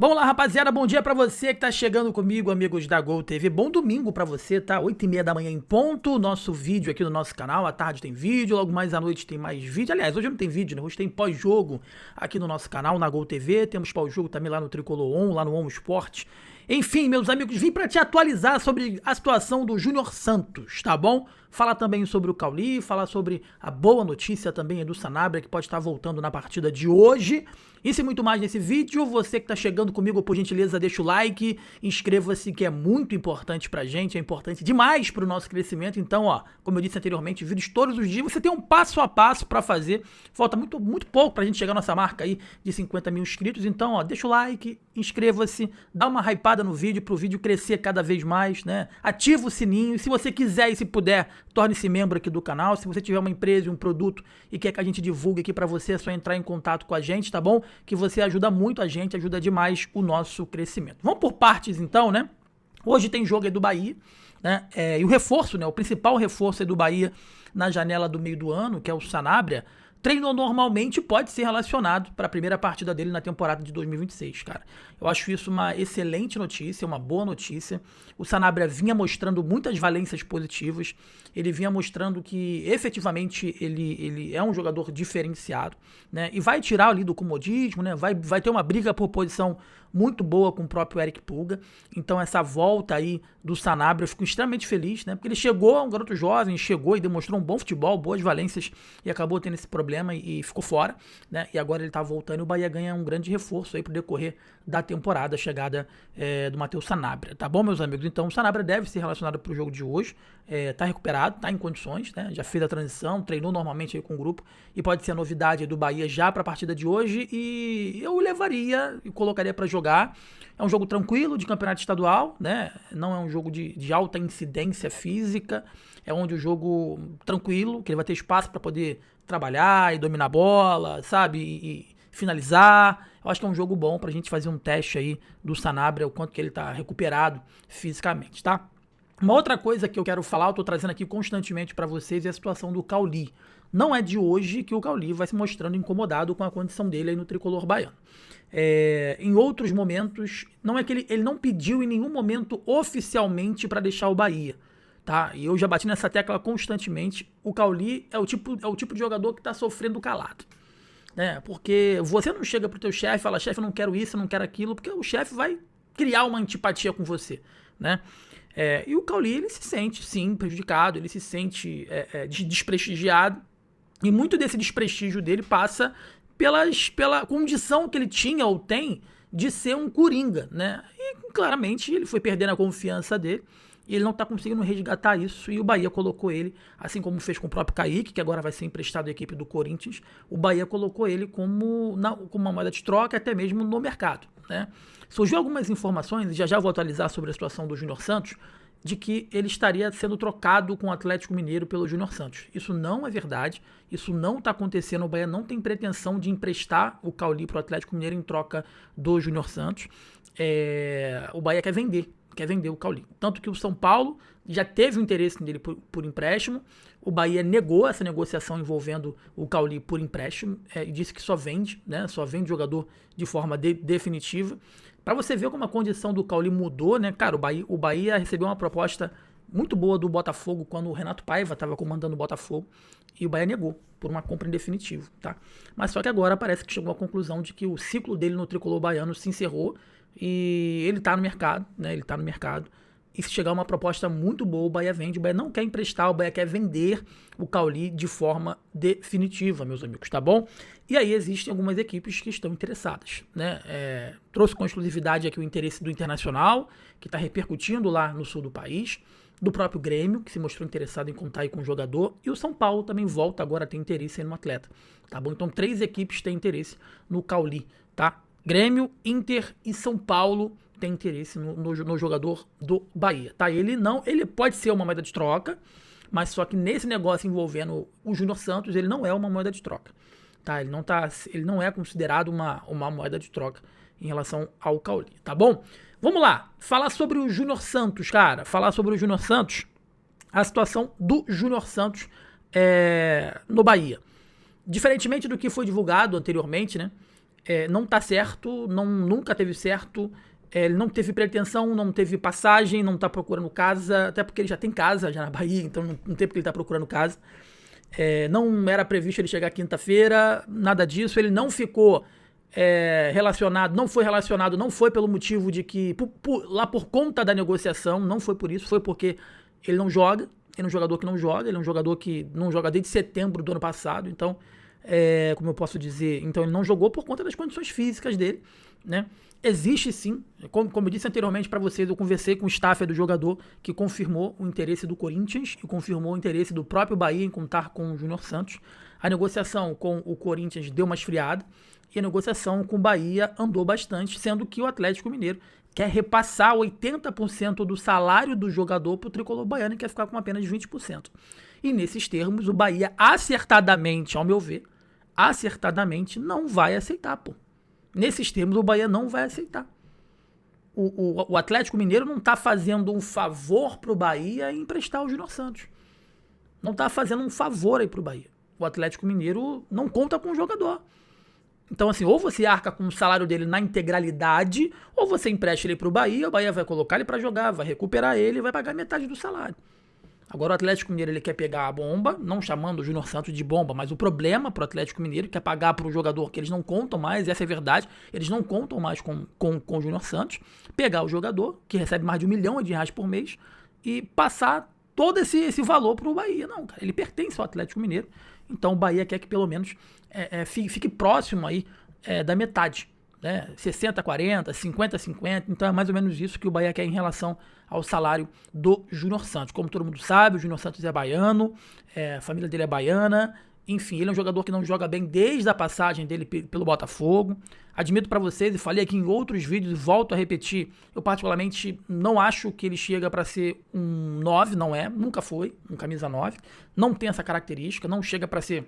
Vamos lá, rapaziada, bom dia pra você que tá chegando comigo, amigos da Gol TV. Bom domingo pra você, tá? 8h30 da manhã em ponto, nosso vídeo aqui no nosso canal. À tarde tem vídeo, logo mais à noite tem mais vídeo. Aliás, hoje não tem vídeo, né? Hoje tem pós-jogo aqui no nosso canal, na Gol TV. Temos pós-jogo também lá no Tricolor On, lá no On Sport. Enfim, meus amigos, vim pra te atualizar sobre a situação do Júnior Santos, tá bom? Falar também sobre o Cauli, falar sobre a boa notícia também do Sanabria, que pode estar voltando na partida de hoje. Isso e muito mais nesse vídeo. Você que tá chegando comigo, por gentileza, deixa o like, inscreva-se, que é muito importante pra gente, é importante demais pro nosso crescimento. Então, ó, como eu disse anteriormente, vídeos todos os dias, você tem um passo a passo pra fazer. Falta muito pouco pra gente chegar à nossa marca aí de 50 mil inscritos. Então, ó, deixa o like, inscreva-se, dá uma hypada no vídeo pro vídeo crescer cada vez mais, né? Ativa o sininho. Se você quiser e se puder, torne-se membro aqui do canal. Se você tiver uma empresa e um produto e quer que a gente divulgue aqui pra você, é só entrar em contato com a gente, tá bom? Que você ajuda muito a gente, ajuda demais o nosso crescimento. Vamos por partes então, né? Hoje tem jogo aí do Bahia, né? E o reforço, né? O principal reforço aí do Bahia na janela do meio do ano, que é o Sanabria, treinou normalmente, pode ser relacionado para a primeira partida dele na temporada de 2026, cara. Eu acho isso uma excelente notícia, uma boa notícia. O Sanabria vinha mostrando muitas valências positivas, ele vinha mostrando que efetivamente ele é um jogador diferenciado, né? E vai tirar ali do comodismo, né? Vai ter uma briga por posição muito boa com o próprio Eric Pulga. Então essa volta aí do Sanabria, eu fico extremamente feliz, né? Porque ele chegou, um garoto jovem, chegou e demonstrou um bom futebol, boas valências, e acabou tendo esse problema e ficou fora, né? E agora ele tá voltando e o Bahia ganha um grande reforço aí pro decorrer da temporada, a chegada do Matheus Sanabria, tá bom, meus amigos? Então o Sanabria deve ser relacionado pro jogo de hoje, tá recuperado, tá em condições, né? Já fez a transição, treinou normalmente aí com o grupo e pode ser a novidade do Bahia já pra partida de hoje, e eu levaria e colocaria pra jogar. É um jogo tranquilo de campeonato estadual, né? Não é um jogo de alta incidência física, é onde o jogo tranquilo, que ele vai ter espaço para poder trabalhar e dominar a bola, sabe? E finalizar. Eu acho que é um jogo bom pra gente fazer um teste aí do Sanabria, o quanto que ele tá recuperado fisicamente, tá? Uma outra coisa que eu quero falar, eu tô trazendo aqui constantemente pra vocês, é a situação do Cauli. Não é de hoje que o Cauli vai se mostrando incomodado com a condição dele aí no tricolor baiano. Em outros momentos, não é que ele não pediu em nenhum momento oficialmente para deixar o Bahia, tá? E eu já bati nessa tecla constantemente. O Cauli é o tipo de jogador que tá sofrendo calado, né? Porque você não chega pro teu chefe e fala: chefe, eu não quero isso, eu não quero aquilo, porque o chefe vai criar uma antipatia com você, né? E o Cauli, ele se sente, sim, prejudicado, ele se sente desprestigiado, e muito desse desprestígio dele passa pela condição que ele tinha ou tem de ser um coringa, né? E claramente ele foi perdendo a confiança dele e ele não tá conseguindo resgatar isso, e o Bahia colocou ele, assim como fez com o próprio Kaique, que agora vai ser emprestado à equipe do Corinthians, o Bahia colocou ele como uma moeda de troca, até mesmo no mercado, né? Surgiu algumas informações, e já vou atualizar sobre a situação do Júnior Santos, de que ele estaria sendo trocado com o Atlético Mineiro pelo Júnior Santos. Isso não é verdade, isso não está acontecendo, o Bahia não tem pretensão de emprestar o Cauli para o Atlético Mineiro em troca do Júnior Santos. O Bahia quer vender o Cauli. Tanto que o São Paulo já teve o interesse nele por empréstimo, o Bahia negou essa negociação envolvendo o Cauli por empréstimo, e disse que só vende, né? Só vende jogador de forma definitiva. Para você ver como a condição do Cauli mudou, né, cara? O Bahia recebeu uma proposta muito boa do Botafogo quando o Renato Paiva estava comandando o Botafogo, e o Bahia negou por uma compra em definitivo, tá? Mas só que agora parece que chegou à conclusão de que o ciclo dele no tricolor baiano se encerrou e ele tá no mercado, né? Ele tá no mercado. E se chegar uma proposta muito boa, o Bahia vende. O Bahia não quer emprestar, o Bahia quer vender o Cauli de forma definitiva, meus amigos, tá bom? E aí existem algumas equipes que estão interessadas, né? Trouxe com exclusividade aqui o interesse do Internacional, que está repercutindo lá no sul do país, do próprio Grêmio, que se mostrou interessado em contar aí com o jogador, e o São Paulo também volta agora a ter interesse no atleta, tá bom? Então 3 equipes têm interesse no Cauli, tá? Grêmio, Inter e São Paulo tem interesse no jogador do Bahia, tá? Ele pode ser uma moeda de troca, mas só que nesse negócio envolvendo o Júnior Santos, ele não é uma moeda de troca, tá? Ele não é considerado uma moeda de troca em relação ao Cauli, tá bom? Vamos lá, falar sobre o Júnior Santos, cara. Falar sobre o Júnior Santos, a situação do Júnior Santos no Bahia. Diferentemente do que foi divulgado anteriormente, né? não tá certo, nunca teve certo, ele não teve pretensão, não teve passagem, não tá procurando casa, até porque ele já tem casa já na Bahia, então não tem porque ele tá procurando casa. Não era previsto ele chegar quinta-feira, nada disso, ele não ficou relacionado, não foi pelo motivo de que, lá por conta da negociação, não foi por isso, foi porque ele não joga, ele é um jogador que não joga, ele é um jogador que não joga desde setembro do ano passado, então, como eu posso dizer, então ele não jogou por conta das condições físicas dele, né? Existe sim, como eu disse anteriormente para vocês, eu conversei com o staff do jogador que confirmou o interesse do Corinthians e confirmou o interesse do próprio Bahia em contar com o Júnior Santos. A negociação com o Corinthians deu uma esfriada e a negociação com o Bahia andou bastante, sendo que o Atlético Mineiro quer repassar 80% do salário do jogador para o tricolor baiano e quer ficar com apenas 20%. E nesses termos, o Bahia acertadamente, ao meu ver, não vai aceitar, pô. Nesses termos, o Bahia não vai aceitar. O Atlético Mineiro não está fazendo um favor pro Bahia em emprestar o Júnior Santos. Não está fazendo um favor aí pro Bahia. O Atlético Mineiro não conta com o jogador. Então, assim, ou você arca com o salário dele na integralidade, ou você empresta ele pro Bahia, o Bahia vai colocar ele para jogar, vai recuperar ele e vai pagar metade do salário. Agora o Atlético Mineiro ele quer pegar a bomba, não chamando o Júnior Santos de bomba, mas o problema pro Atlético Mineiro quer pagar pro jogador que eles não contam mais, essa é a verdade, eles não contam mais com o Júnior Santos, pegar o jogador, que recebe mais de R$1 milhão por mês, e passar todo esse valor pro Bahia. Não, cara, ele pertence ao Atlético Mineiro, então o Bahia quer que pelo menos fique próximo aí da metade. 60-40, 50-50, então é mais ou menos isso que o Bahia quer em relação ao salário do Júnior Santos. Como todo mundo sabe, o Júnior Santos é baiano, a família dele é baiana, enfim, ele é um jogador que não joga bem desde a passagem dele pelo Botafogo. Admito para vocês, e falei aqui em outros vídeos, e volto a repetir, eu particularmente não acho que ele chega para ser um 9, nunca foi um camisa 9, não tem essa característica, não chega para ser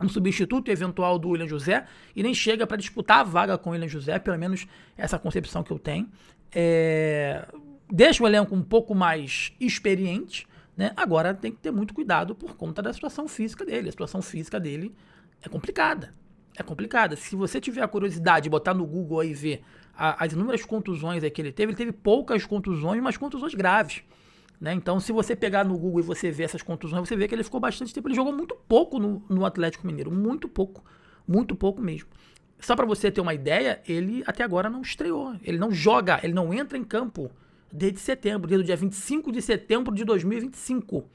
um substituto eventual do William José e nem chega para disputar a vaga com o William José, pelo menos essa concepção que eu tenho. Deixa o elenco um pouco mais experiente, né? Agora tem que ter muito cuidado por conta da situação física dele. A situação física dele é complicada. Se você tiver a curiosidade de botar no Google aí e ver as inúmeras contusões que ele teve poucas contusões, mas contusões graves. Né? Então, se você pegar no Google e você ver essas contusões, você vê que ele ficou bastante tempo. Ele jogou muito pouco no Atlético Mineiro, muito pouco mesmo. Só para você ter uma ideia, ele até agora não estreou. Ele não joga, ele não entra em campo desde setembro, desde o dia 25 de setembro de 2025.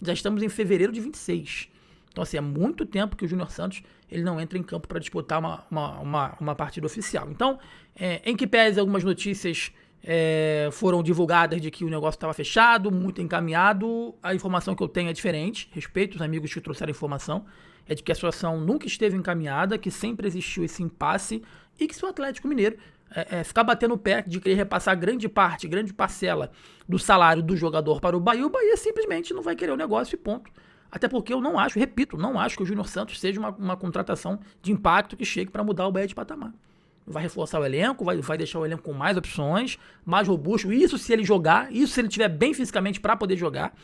Já estamos em fevereiro de 26. Então, assim, é muito tempo que o Júnior Santos ele não entra em campo para disputar uma partida oficial. Então, em que pese algumas notícias foram divulgadas de que o negócio estava fechado, muito encaminhado, a informação que eu tenho é diferente, respeito os amigos que trouxeram a informação, é de que a situação nunca esteve encaminhada, que sempre existiu esse impasse e que se o Atlético Mineiro ficar batendo o pé de querer repassar grande parcela do salário do jogador para o Bahia simplesmente não vai querer o negócio e ponto. Até porque eu não acho que o Júnior Santos seja uma contratação de impacto que chegue para mudar o Bahia de patamar. Vai reforçar o elenco, vai deixar o elenco com mais opções, mais robusto. Isso se ele jogar, isso se ele estiver bem fisicamente para poder jogar.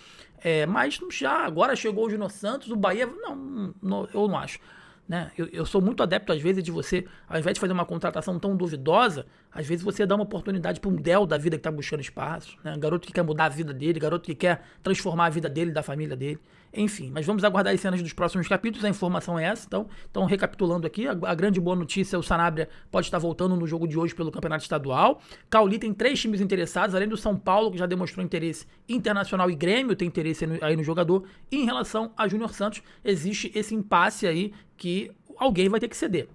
Mas já agora chegou o Júnior Santos, o Bahia... Não, eu não acho. Né? Eu sou muito adepto, às vezes, de você, ao invés de fazer uma contratação tão duvidosa, às vezes você dá uma oportunidade para um Del da vida que está buscando espaço, né? Um garoto que quer mudar a vida dele, garoto que quer transformar a vida dele, da família dele. Enfim, mas vamos aguardar as cenas dos próximos capítulos, a informação é essa. Então recapitulando aqui, a grande boa notícia, o Sanabria pode estar voltando no jogo de hoje pelo Campeonato Estadual. Cauli tem 3 times interessados, além do São Paulo, que já demonstrou interesse internacional, e Grêmio tem interesse aí no jogador. E em relação a Júnior Santos, existe esse impasse aí que alguém vai ter que ceder.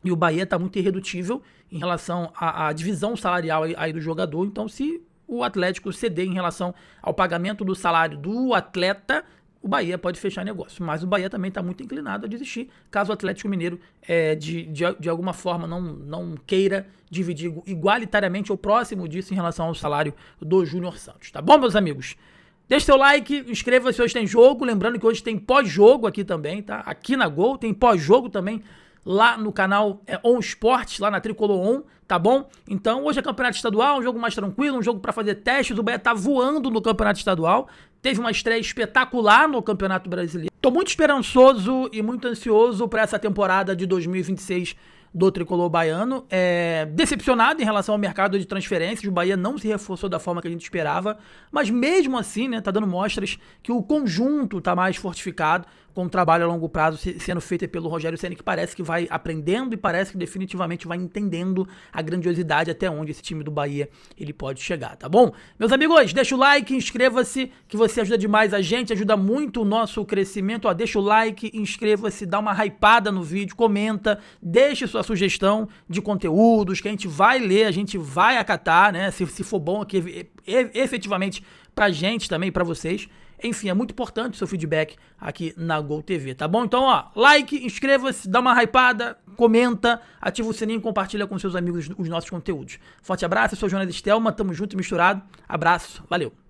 E o Bahia está muito irredutível em relação à divisão salarial aí do jogador. Então, se o Atlético ceder em relação ao pagamento do salário do atleta, o Bahia pode fechar negócio. Mas o Bahia também está muito inclinado a desistir, caso o Atlético Mineiro de alguma forma não queira dividir igualitariamente ou próximo disso em relação ao salário do Júnior Santos. Tá bom, meus amigos? Deixe seu like, inscreva-se, hoje tem jogo, lembrando que hoje tem pós-jogo aqui também, tá? Aqui na Gol, tem pós-jogo também lá no canal On Sports, lá na Tricolor On, tá bom? Então, hoje é campeonato estadual, um jogo mais tranquilo, um jogo para fazer testes, o Bahia tá voando no campeonato estadual, teve uma estreia espetacular no Campeonato Brasileiro. Tô muito esperançoso e muito ansioso para essa temporada de 2026 do tricolor baiano. Decepcionado em relação ao mercado de transferências, o Bahia não se reforçou da forma que a gente esperava, mas mesmo assim, né, tá dando mostras que o conjunto tá mais fortificado, com um trabalho a longo prazo sendo feito pelo Rogério Ceni, que parece que vai aprendendo e parece que definitivamente vai entendendo a grandiosidade até onde esse time do Bahia ele pode chegar, tá bom? Meus amigos, deixa o like, inscreva-se, que você ajuda demais a gente, ajuda muito o nosso crescimento. Ó, deixa o like, inscreva-se, dá uma hypada no vídeo, comenta, deixe sua sugestão de conteúdos que a gente vai ler, a gente vai acatar, né? Se for bom aqui, efetivamente pra gente também, pra vocês. Enfim, é muito importante o seu feedback aqui na Gol TV, tá bom? Então, ó, like, inscreva-se, dá uma hypada, comenta, ativa o sininho e compartilha com seus amigos os nossos conteúdos. Forte abraço, eu sou o Jonas Stelma, tamo junto e misturado. Abraço, valeu!